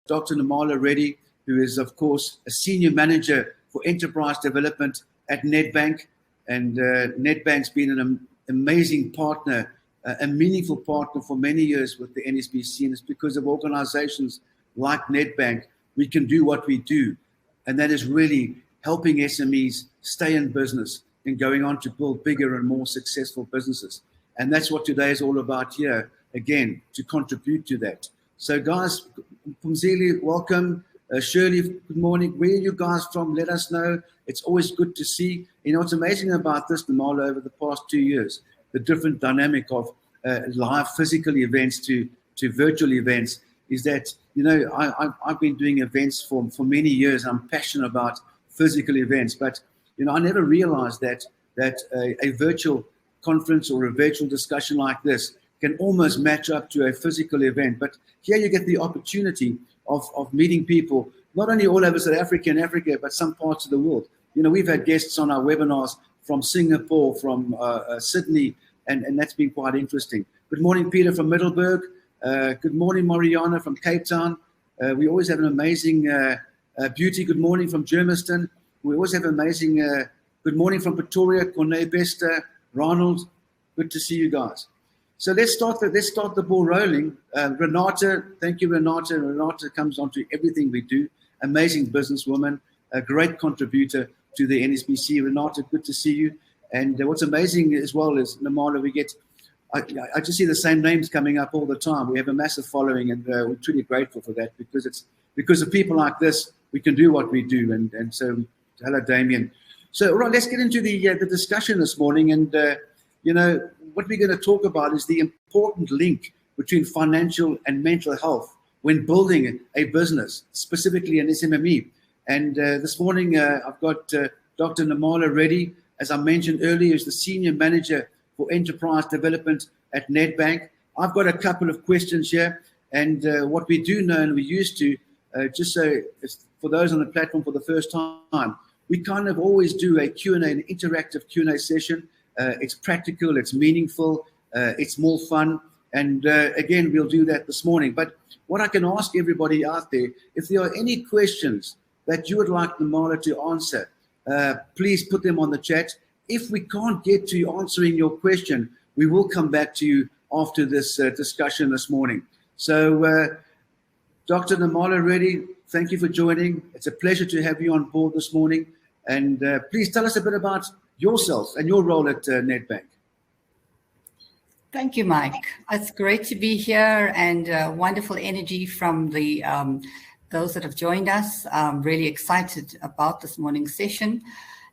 Dr. Nirmala Reddy, who is, of course, a Senior Manager for Enterprise Development at Nedbank. And Nedbank's been an amazing partner, a meaningful partner for many years with the NSBC. And it's because of organizations like Nedbank, we can do what we do. And that is really helping SMEs stay in business and going on to build bigger and more successful businesses. And that's what today is all about here, again, to contribute to that. So guys, Pumzili, welcome. Shirley, good morning. Where are you guys from? Let us know. It's always good to see. You know, what's amazing about this, Nirmala, over the past 2 years, the different dynamic of live physical events to virtual events is that, you know, I've been doing events for many years. I'm passionate about physical events, but, you know, I never realized that a virtual conference or a virtual discussion like this can almost match up to a physical event. But here you get the opportunity of meeting people, not only all over South Africa and Africa, but some parts of the world. You know, we've had guests on our webinars from Singapore, from Sydney, and that's been quite interesting. Good morning, Peter from Middelburg. Good morning, Mariana from Cape Town. We always have an amazing Beauty. Good morning from Germiston. We always have amazing good morning from Pretoria, Corne Bester, Ronald. Good to see you guys. So let's start the ball rolling. Renata, thank you, Renata. Renata comes onto everything we do. Amazing businesswoman, a great contributor to the NSBC. Renata, good to see you. And what's amazing as well is, Nirmala, I just see the same names coming up all the time. We have a massive following, and we're truly grateful for that, because of people like this, we can do what we do. And so, hello, Damien. So, all right, let's get into the discussion this morning. And, you know, what we're going to talk about is the important link between financial and mental health when building a business, specifically an SMME. And this morning, I've got Dr. Nirmala Reddy, as I mentioned earlier, is the Senior Manager for Enterprise Development at Nedbank. I've got a couple of questions here. And what we do know, and we used to, just so for those on the platform for the first time, we kind of always do a Q&A, an interactive Q&A session. It's practical, it's meaningful, it's more fun. And again, we'll do that this morning. But what I can ask everybody out there, if there are any questions that you would like Nirmala to answer, please put them on the chat. If we can't get to answering your question, we will come back to you after this discussion this morning. So, Dr. Nirmala Reddy, thank you for joining. It's a pleasure to have you on board this morning. And please tell us a bit about yourself and your role at Nedbank. Thank you, Mike. It's great to be here, and wonderful energy from the those that have joined us. I'm really excited about this morning's session.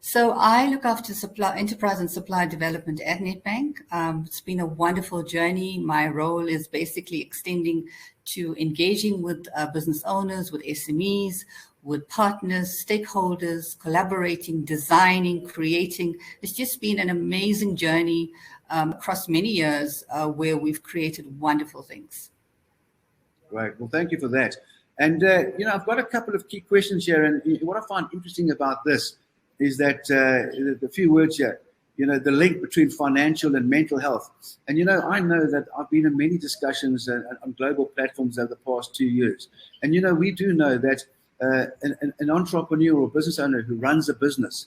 So I look after enterprise and supply development at Nedbank. It's been a wonderful journey. My role is basically extending to engaging with business owners, with SMEs, with partners, stakeholders, collaborating, designing, creating. It's just been an amazing journey across many years where we've created wonderful things. Right. Well, thank you for that. And, you know, I've got a couple of key questions here. And what I find interesting about this is that the few words here, you know, the link between financial and mental health. And, you know, I know that I've been in many discussions on global platforms over the past 2 years. And, you know, we do know that an entrepreneur or business owner who runs a business,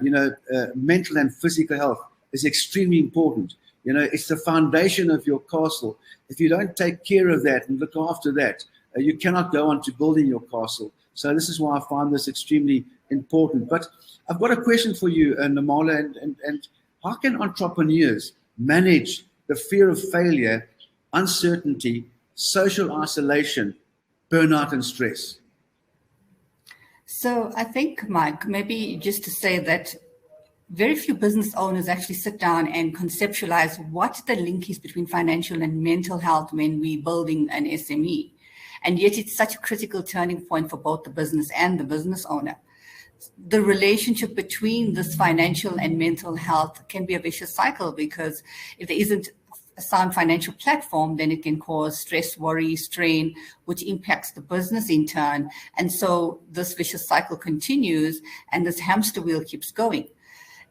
you know, mental and physical health is extremely important. You know, it's the foundation of your castle. If you don't take care of that and look after that, you cannot go on to building your castle. So this is why I find this extremely important. But I've got a question for you, Nirmala, and how can entrepreneurs manage the fear of failure, uncertainty, social isolation, burnout, and stress? So I think, Mike, maybe just to say that very few business owners actually sit down and conceptualize what the link is between financial and mental health when we're building an SME. And yet it's such a critical turning point for both the business and the business owner. The relationship between this financial and mental health can be a vicious cycle, because if there isn't a sound financial platform, then it can cause stress, worry, strain, which impacts the business in turn. And so this vicious cycle continues, and this hamster wheel keeps going.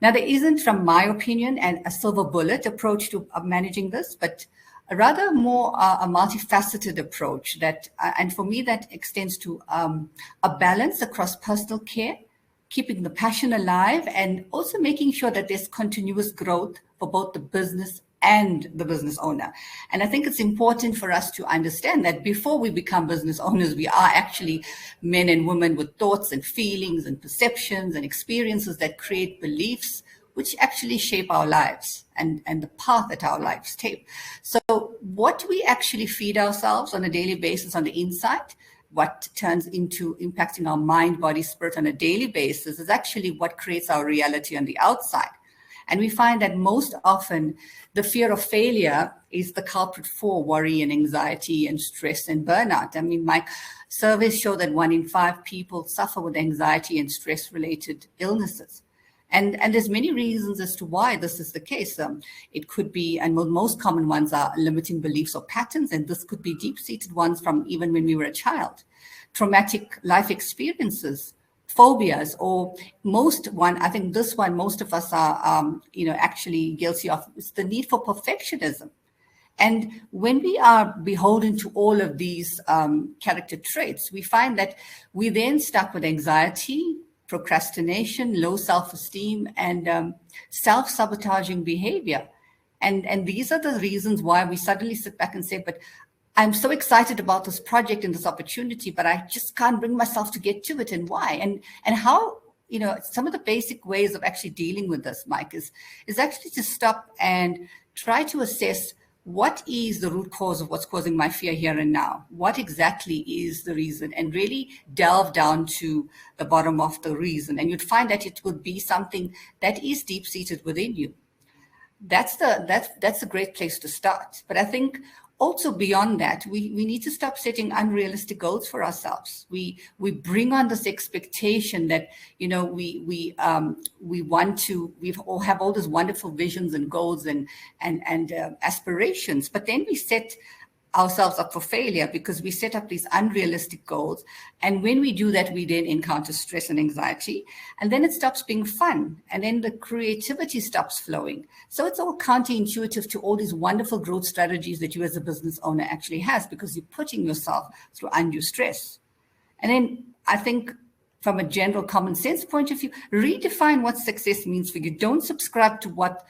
Now, there isn't, from my opinion, a silver bullet approach to managing this, but rather more a multifaceted approach that, and for me, that extends to a balance across personal care, keeping the passion alive, and also making sure that there's continuous growth for both the business and the business owner. And I think it's important for us to understand that before we become business owners, we are actually men and women with thoughts and feelings and perceptions and experiences that create beliefs which actually shape our lives and the path that our lives take. So what we actually feed ourselves on a daily basis on the inside, what turns into impacting our mind, body, spirit on a daily basis, is actually what creates our reality on the outside. And we find that most often the fear of failure is the culprit for worry and anxiety and stress and burnout. I mean, my surveys show that 1 in 5 people suffer with anxiety and stress-related illnesses. And there's many reasons as to why this is the case. It could be, and most common ones are limiting beliefs or patterns, and this could be deep-seated ones from even when we were a child. Traumatic life experiences, phobias, or I think this one, most of us are, actually guilty of, is the need for perfectionism. And when we are beholden to all of these character traits, we find that we then stuck with anxiety, procrastination, low self-esteem, and self-sabotaging behavior. And these are the reasons why we suddenly sit back and say, but I'm so excited about this project and this opportunity, but I just can't bring myself to get to it. And why? And how, some of the basic ways of actually dealing with this, Mike, is actually to stop and try to assess what is the root cause of what's causing my fear here and now? What exactly is the reason? And really delve down to the bottom of the reason. And you'd find that it would be something that is deep-seated within you. That's a great place to start. But I think also beyond that, we need to stop setting unrealistic goals for ourselves. We bring on this expectation that, we all have all these wonderful visions and goals and aspirations, but then we set ourselves up for failure because we set up these unrealistic goals. And when we do that, we then encounter stress and anxiety, and then it stops being fun. And then the creativity stops flowing. So it's all counterintuitive to all these wonderful growth strategies that you as a business owner actually has, because you're putting yourself through undue stress. And then I think from a general common sense point of view, redefine what success means for you. Don't subscribe to what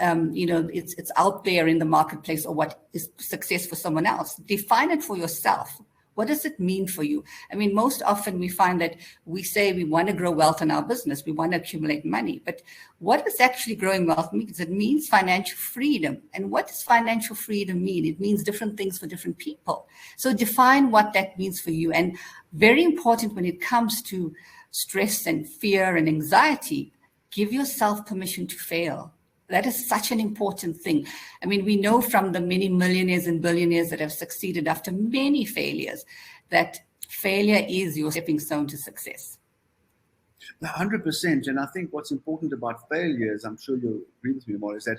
it's out there in the marketplace or what is success for someone else. Define it for yourself. What does it mean for you? I mean, most often we find that we say we want to grow wealth in our business, we want to accumulate money, but what does actually growing wealth mean? It means financial freedom. And what does financial freedom mean? It means different things for different people. So define what that means for you. And very important when it comes to stress and fear and anxiety, give yourself permission to fail. That is such an important thing. I mean, we know from the many millionaires and billionaires that have succeeded after many failures that failure is your stepping stone to success. 100%. And I think what's important about failures, I'm sure you'll agree with me, Nirmala, is that,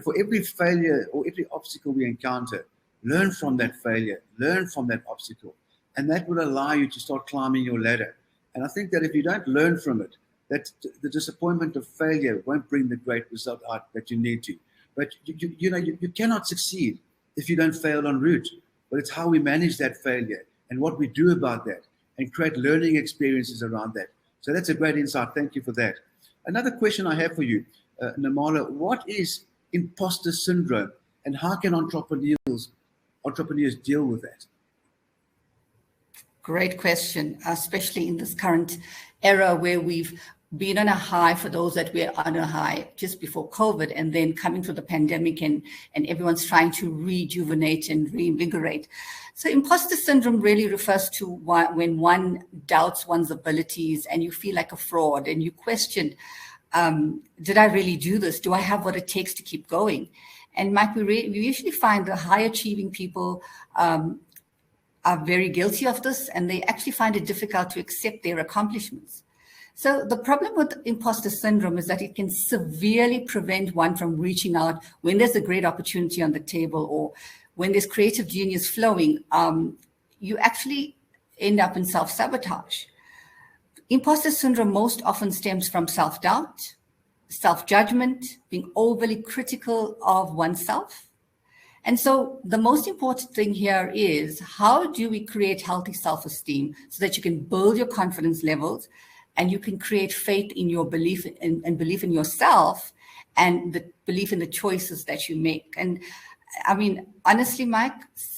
for every failure or every obstacle we encounter, learn from that failure, learn from that obstacle. And that will allow you to start climbing your ladder. And I think that if you don't learn from it, that the disappointment of failure won't bring the great result out that you need to. But you cannot succeed if you don't fail en route. But it's how we manage that failure and what we do about that and create learning experiences around that. So that's a great insight. Thank you for that. Another question I have for you, Nirmala, what is imposter syndrome and how can entrepreneurs deal with that? Great question, especially in this current era where we've been on a high, for those that were on a high just before COVID, and then coming through the pandemic and everyone's trying to rejuvenate and reinvigorate. So imposter syndrome really refers to when one doubts one's abilities and you feel like a fraud and you question, did I really do this? Do I have what it takes to keep going? And Mike, we usually find the high achieving people are very guilty of this, and they actually find it difficult to accept their accomplishments. So the problem with imposter syndrome is that it can severely prevent one from reaching out when there's a great opportunity on the table or when there's creative genius flowing. You actually end up in self-sabotage. Imposter syndrome most often stems from self-doubt, self-judgment, being overly critical of oneself, And so the most important thing here is, how do we create healthy self-esteem so that you can build your confidence levels and you can create faith in your belief and belief in yourself and the belief in the choices that you make. And I mean, honestly, Mike,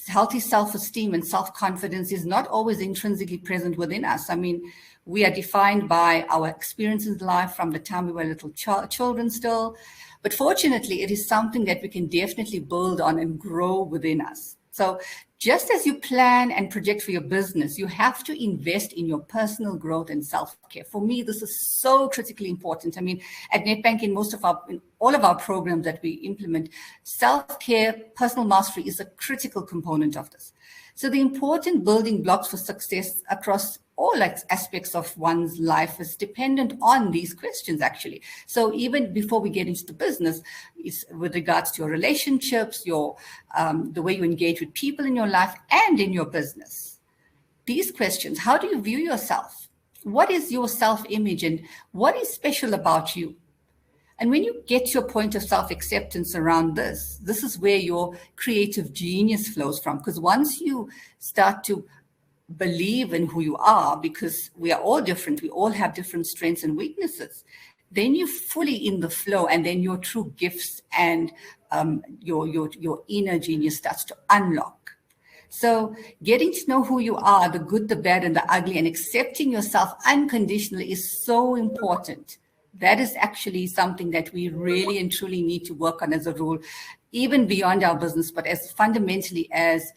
healthy self-esteem and self-confidence is not always intrinsically present within us. I mean, we are defined by our experiences in life from the time we were little children still. But fortunately, it is something that we can definitely build on and grow within us. So just as you plan and project for your business, you have to invest in your personal growth and self-care. For me, this is so critically important. I mean, at Nedbank, in all of our programs that we implement, self-care, personal mastery is a critical component of this. So the important building blocks for success across all aspects of one's life is dependent on these questions, actually. So even before we get into the business, it's with regards to your relationships, your the way you engage with people in your life and in your business. These questions: how do you view yourself? What is your self-image and what is special about you? And when you get to a point of self-acceptance around this is where your creative genius flows from. Because once you start to believe in who you are, because we are all different, we all have different strengths and weaknesses, then you're fully in the flow, and then your true gifts and your inner genius starts to unlock. So getting to know who you are, the good, the bad, and the ugly, and accepting yourself unconditionally is so important. That is actually something that we really and truly need to work on as a rule, even beyond our business, but as fundamentally as,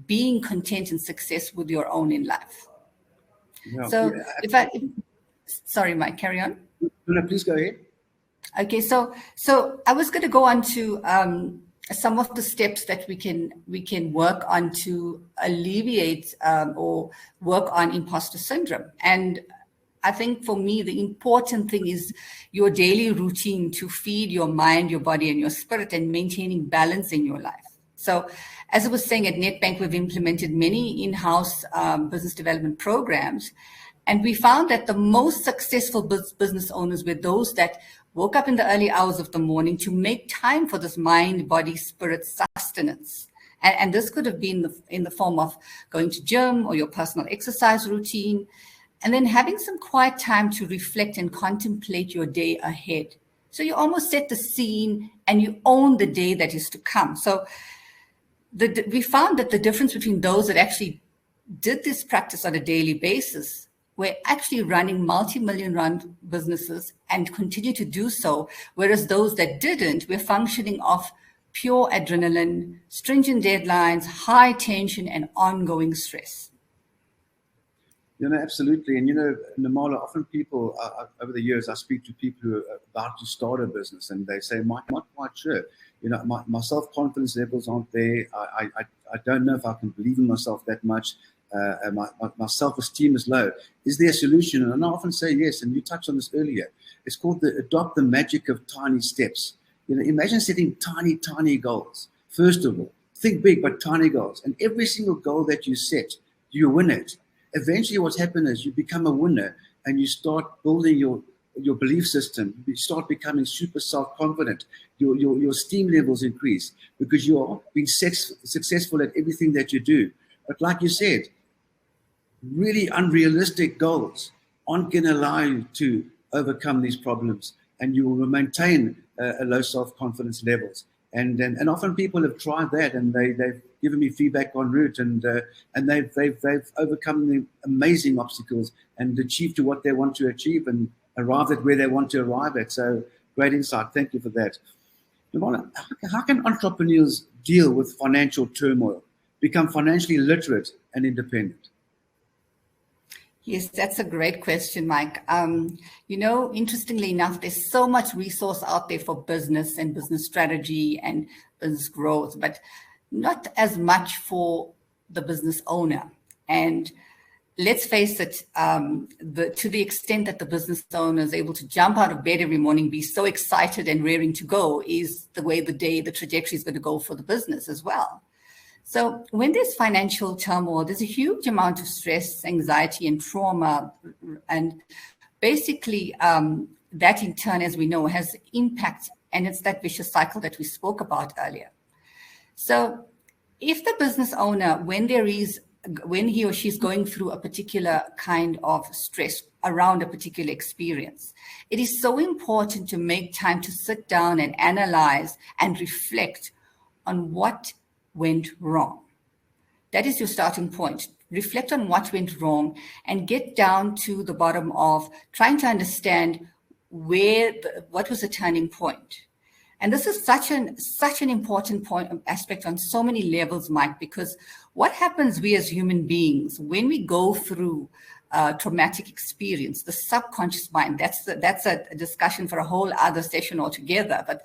being content and success with your own in life. Yeah, so sorry, Mike, carry on. No, please go ahead. Okay, so I was going to go on to some of the steps that we can work on to alleviate or work on imposter syndrome. And I think for me, the important thing is your daily routine to feed your mind, your body, and your spirit, and maintaining balance in your life. So as I was saying, at Nedbank, we've implemented many in-house business development programs. And we found that the most successful business owners were those that woke up in the early hours of the morning to make time for this mind, body, spirit sustenance. And this could have been in the form of going to gym or your personal exercise routine, and then having some quiet time to reflect and contemplate your day ahead. So you almost set the scene and you own the day that is to come. So we found that the difference between those that actually did this practice on a daily basis were actually running multi-million rand businesses and continue to do so, whereas those that didn't were functioning off pure adrenaline, stringent deadlines, high tension, and ongoing stress. Absolutely. And, Nirmala, often people, over the years, I speak to people who are about to start a business and they say, Mike, I'm not quite sure. My self-confidence levels aren't there. I don't know if I can believe in myself that much. My self-esteem is low. Is there a solution? And I often say yes, and you touched on this earlier. It's called adopt the magic of tiny steps. Imagine setting tiny goals. First of all, think big, but tiny goals. And every single goal that you set, you win it. Eventually what's happened is you become a winner and you start building your belief system. You start becoming super self-confident. Your esteem levels increase because you are being successful at everything that you do. But like you said, really unrealistic goals aren't going to allow you to overcome these problems, and you will maintain a low self-confidence levels. And often people have tried that, and they've given me feedback en route, and they've overcome the amazing obstacles and achieved to what they want to achieve and arrived at where they want to arrive at. So great insight. Thank you for that. Nirmala, how can entrepreneurs deal with financial turmoil, become financially literate and independent? Yes, that's a great question, Mike. Interestingly enough, there's so much resource out there for business and business strategy and business growth, but not as much for the business owner. And let's face it, to the extent that the business owner is able to jump out of bed every morning, be so excited and raring to go, is the way the trajectory is going to go for the business as well. So when there's financial turmoil, there's a huge amount of stress, anxiety, and trauma. And basically, that in turn, as we know, has impact And it's that vicious cycle that we spoke about earlier. So if the business owner, when he or she is going through a particular kind of stress around a particular experience, it is so important to make time to sit down and analyze and reflect on what went wrong. That is your starting point. Reflect on what went wrong and get down to the bottom of trying to understand what was the turning point. And this is such an important aspect on so many levels, Mike, because what happens we as human beings when we go through traumatic experience, the subconscious mind, that's a discussion for a whole other session altogether. But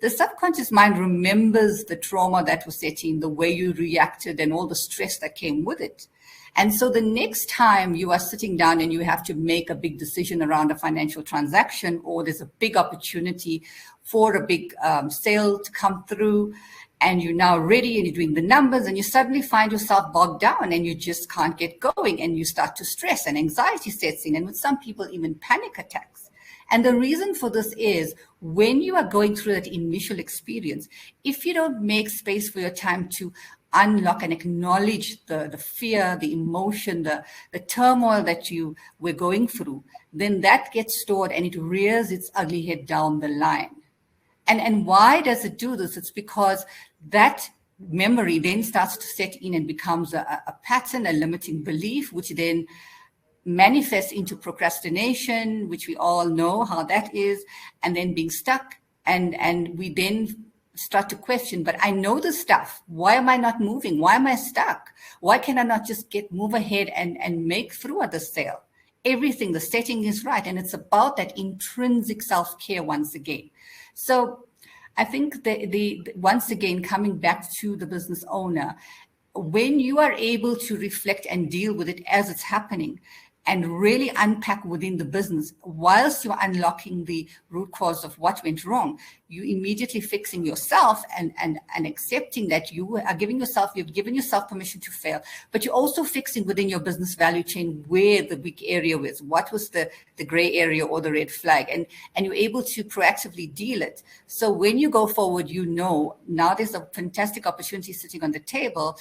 the subconscious mind remembers the trauma that was set in, the way you reacted and all the stress that came with it. And so the next time you are sitting down and you have to make a big decision around a financial transaction, or there's a big opportunity for a big sale to come through, and you're now ready and you're doing the numbers, and you suddenly find yourself bogged down and you just can't get going, and you start to stress and anxiety sets in, and with some people even panic attacks. And the reason for this is when you are going through that initial experience, if you don't make space for your time to unlock and acknowledge the fear, the emotion, the turmoil that you were going through, then that gets stored and it rears its ugly head down the line. And why does it do this? It's because that memory then starts to set in and becomes a pattern, a limiting belief, which then manifests into procrastination, which we all know how that is, and then being stuck. And we then start to question, but I know the stuff. Why am I not moving? Why am I stuck? Why can I not just move ahead and make through at the sale? Everything, the setting is right. And it's about that intrinsic self-care once again. So I think once again, coming back to the business owner, when you are able to reflect and deal with it as it's happening, and really unpack within the business, whilst you're unlocking the root cause of what went wrong, you immediately fixing yourself and accepting that you've given yourself permission to fail, but you're also fixing within your business value chain where the weak area was, what was the gray area or the red flag, and you're able to proactively deal it. So when you go forward, now there's a fantastic opportunity sitting on the table.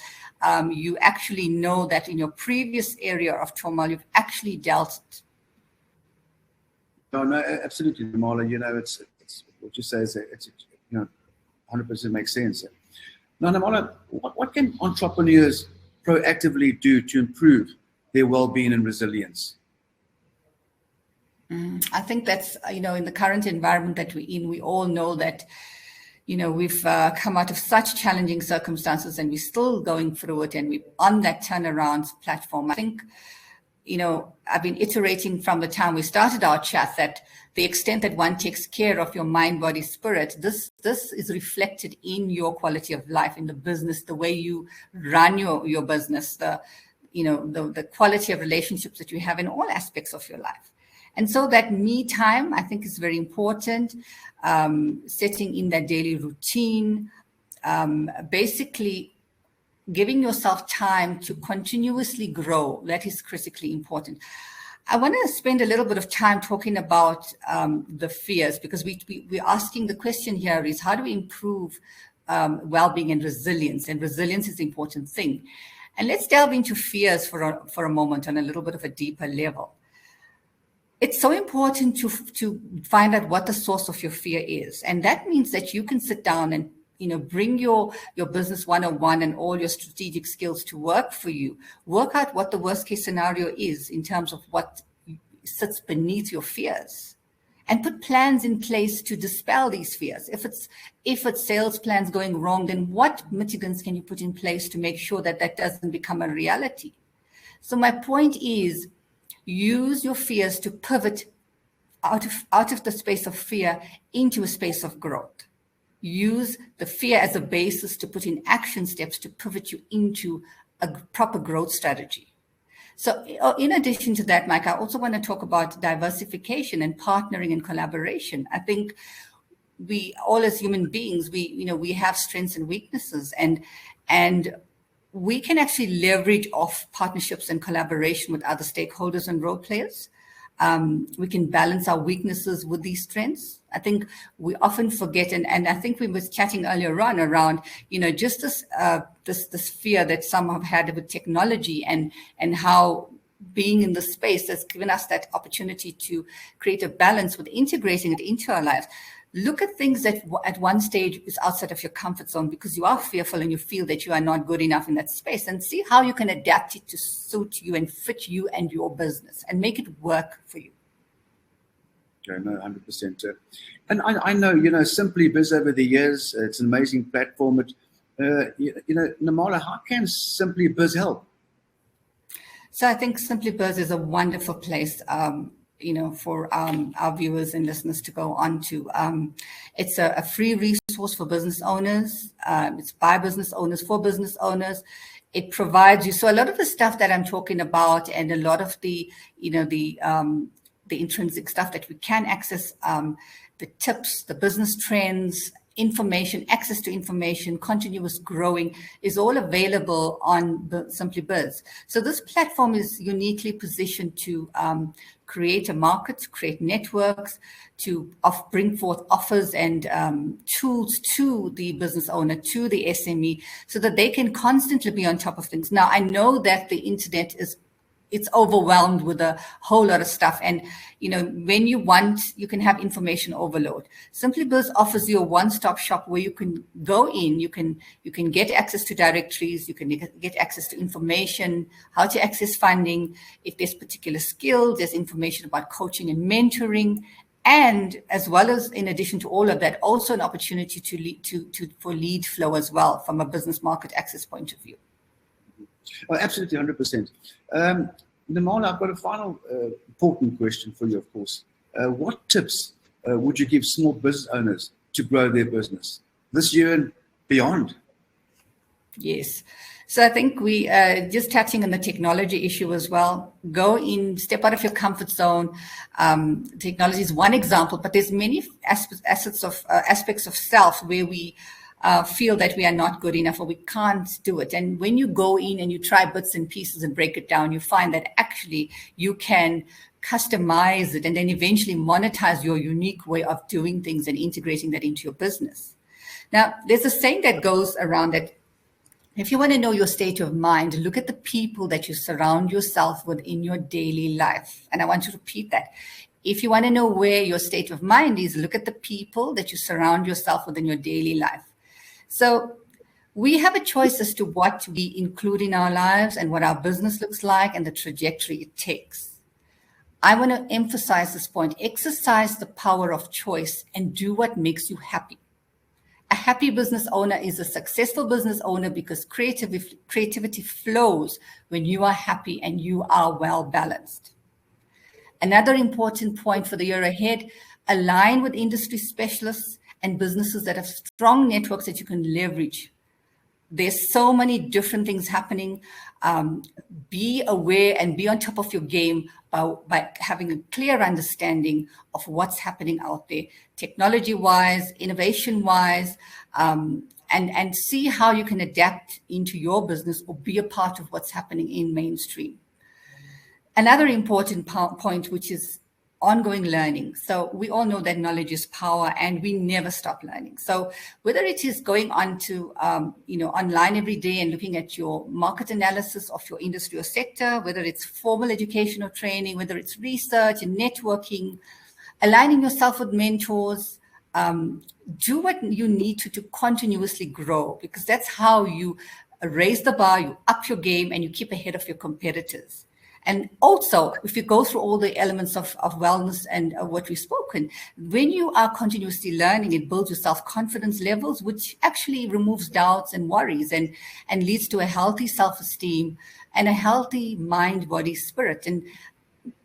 You actually know that in your previous area of trauma, you've actually dealt it. No, absolutely, Nirmala. It's what you say is 100% makes sense. Now, Nirmala, what can entrepreneurs proactively do to improve their well-being and resilience? I think that's in the current environment that we're in, we all know that we've come out of such challenging circumstances, and we're still going through it, and we're on that turnaround platform. I think, I've been iterating from the time we started our chat that the extent that one takes care of your mind, body, spirit, this is reflected in your quality of life, in the business, the way you run your business, the quality of relationships that you have in all aspects of your life. And so that me time, I think, is very important. Setting in that daily routine, basically giving yourself time to continuously grow, that is critically important. I want to spend a little bit of time talking about the fears, because we're asking the question here is, how do we improve well-being and resilience? And resilience is an important thing. And let's delve into fears for a moment on a little bit of a deeper level. It's so important to find out what the source of your fear is. And that means that you can sit down and bring your business 101 and all your strategic skills to work for you. Work out what the worst case scenario is in terms of what sits beneath your fears, and put plans in place to dispel these fears. If it's sales plans going wrong, then what mitigants can you put in place to make sure that doesn't become a reality? So my point is, use your fears to pivot out of the space of fear into a space of growth. Use the fear as a basis to put in action steps to pivot you into a proper growth strategy. So in addition to that, Mike, I also want to talk about diversification and partnering and collaboration. I think we all, as human beings, we have strengths and weaknesses, and we can actually leverage off partnerships and collaboration with other stakeholders and role players. We can balance our weaknesses with these strengths. I think we often forget, and I think we were chatting earlier on around, just this fear that some have had with technology and how being in the space has given us that opportunity to create a balance with integrating it into our lives. Look at things that at one stage is outside of your comfort zone because you are fearful and you feel that you are not good enough in that space, and see how you can adapt it to suit you and fit you and your business and make it work for you. Okay, no, 100%. And I know, Simply Biz over the years, it's an amazing platform. But, Nirmala, how can Simply Biz help? So I think Simply Biz is a wonderful place, for our viewers and listeners to go on to. It's a free resource for business owners. It's by business owners for business owners. It provides you, so a lot of the stuff that I'm talking about and a lot of the intrinsic stuff that we can access, the tips, the business trends, information, access to information, continuous growing is all available on Simply Biz. So this platform is uniquely positioned to create a market, create networks, to bring forth offers and tools to the business owner, to the SME, so that they can constantly be on top of things. Now, I know that the internet it's overwhelmed with a whole lot of stuff. And, when you can have information overload. Simply Biz offers you a one-stop shop where you can go in, you can get access to directories, you can get access to information, how to access funding. If there's particular skills, there's information about coaching and mentoring. And as well as, in addition to all of that, also an opportunity to lead for lead flow as well from a business market access point of view. Oh, absolutely, 100%. Nirmala, I've got a final important question for you, of course. What tips would you give small business owners to grow their business this year and beyond? Yes. So I think we just touching on the technology issue as well. Go in, step out of your comfort zone. Technology is one example, but there's many aspects of self where we feel that we are not good enough or we can't do it. And when you go in and you try bits and pieces and break it down, you find that actually you can customize it and then eventually monetize your unique way of doing things and integrating that into your business. Now, there's a saying that goes around that if you want to know your state of mind, look at the people that you surround yourself with in your daily life. And I want to repeat that. If you want to know where your state of mind is, look at the people that you surround yourself with in your daily life. So we have a choice as to what we include in our lives and what our business looks like and the trajectory it takes. I want to emphasize this point. Exercise the power of choice and do what makes you happy. A happy business owner is a successful business owner because creativity flows when you are happy and you are well balanced. Another important point for the year ahead, align with industry specialists and businesses that have strong networks that you can leverage. There's so many different things happening. Be aware and be on top of your game by having a clear understanding of what's happening out there, technology-wise, innovation-wise, and see how you can adapt into your business or be a part of what's happening in mainstream. Another important point, which is ongoing learning. So we all know that knowledge is power and we never stop learning. So whether it is going on to, online every day and looking at your market analysis of your industry or sector, whether it's formal education or training, whether it's research and networking, aligning yourself with mentors, do what you need to continuously grow, because that's how you raise the bar, you up your game and you keep ahead of your competitors. And also, if you go through all the elements of wellness and what we've spoken, when you are continuously learning, it builds your self-confidence levels, which actually removes doubts and worries and leads to a healthy self-esteem and a healthy mind, body, spirit. And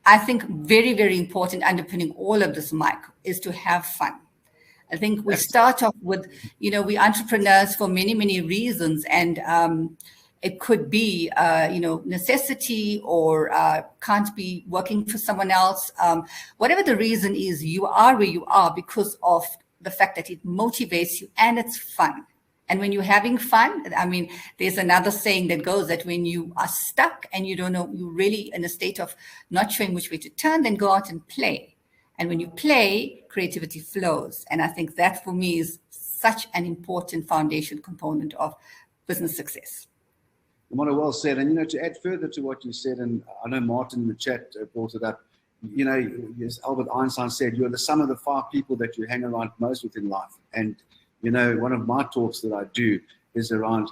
I think very, very important underpinning all of this, Mike, is to have fun. I think we start off with, we entrepreneurs for many, many reasons. And it could be, necessity or can't be working for someone else. Whatever the reason is, you are where you are because of the fact that it motivates you and it's fun. And when you're having fun, there's another saying that goes that when you are stuck and you don't know, you're really in a state of not showing which way to turn, then go out and play. And when you play, creativity flows. And I think that for me is such an important foundation component of business success. Well said. And, to add further to what you said, and I know Martin in the chat brought it up, as Albert Einstein said, you're the sum of the 5 people that you hang around most with in life. And, one of my talks that I do is around,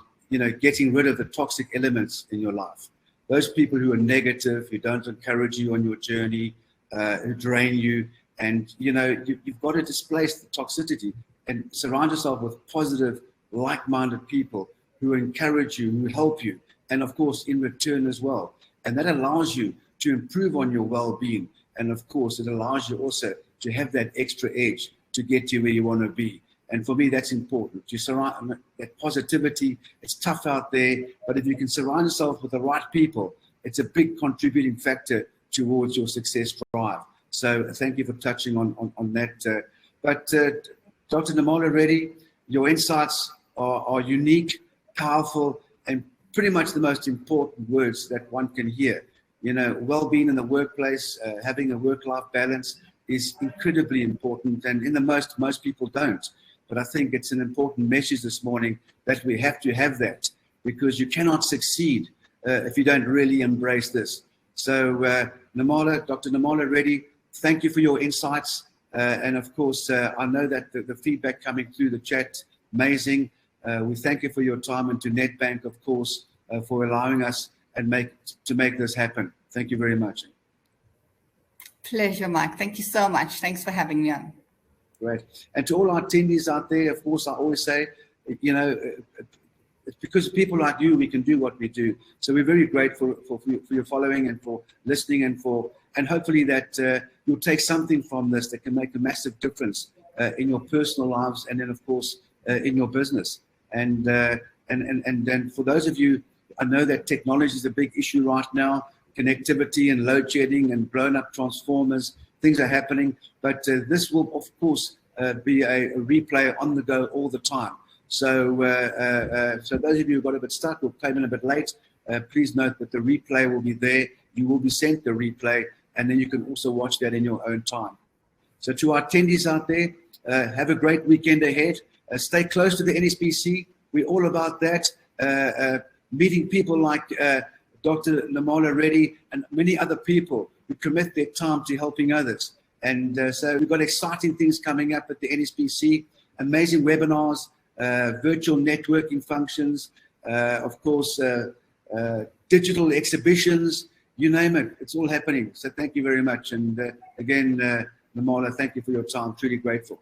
getting rid of the toxic elements in your life. Those people who are negative, who don't encourage you on your journey, who drain you. And, you've got to displace the toxicity and surround yourself with positive, like-minded people who encourage you, who help you, and of course, in return as well. And that allows you to improve on your well-being. And of course, it allows you also to have that extra edge to get you where you want to be. And for me, that's important. You surround that positivity. It's tough out there, but if you can surround yourself with the right people, it's a big contributing factor towards your success drive. So thank you for touching on that. But Dr. Nirmala Reddy, your insights are unique, powerful, and pretty much the most important words that one can hear. Well-being in the workplace, having a work-life balance is incredibly important, and in the most people don't. But I think it's an important message this morning that we have to have that, because you cannot succeed if you don't really embrace this. So Dr. Nirmala Reddy, thank you for your insights. And of course, I know that the feedback coming through the chat, amazing. We thank you for your time, and to Nedbank, of course, for allowing us to make this happen. Thank you very much. Pleasure, Mike. Thank you so much. Thanks for having me on. Great. And to all our attendees out there, of course, I always say, it's because of people like you, we can do what we do. So we're very grateful for your following and for listening, and hopefully that you'll take something from this that can make a massive difference in your personal lives, and then of course in your business. And then for those of you, I know that technology is a big issue right now, connectivity and load shedding and blown up transformers, things are happening, but this will of course be a replay on the go all the time. So those of you who got a bit stuck or came in a bit late, please note that the replay will be there. You will be sent the replay, and then you can also watch that in your own time. So to our attendees out there, have a great weekend ahead. Stay close to the NSBC. We're all about that. Meeting people like Dr. Nirmala Reddy and many other people who commit their time to helping others. And so we've got exciting things coming up at the NSBC, amazing webinars, virtual networking functions, of course, digital exhibitions, you name it, it's all happening. So thank you very much. And again, Nirmala, thank you for your time, truly grateful.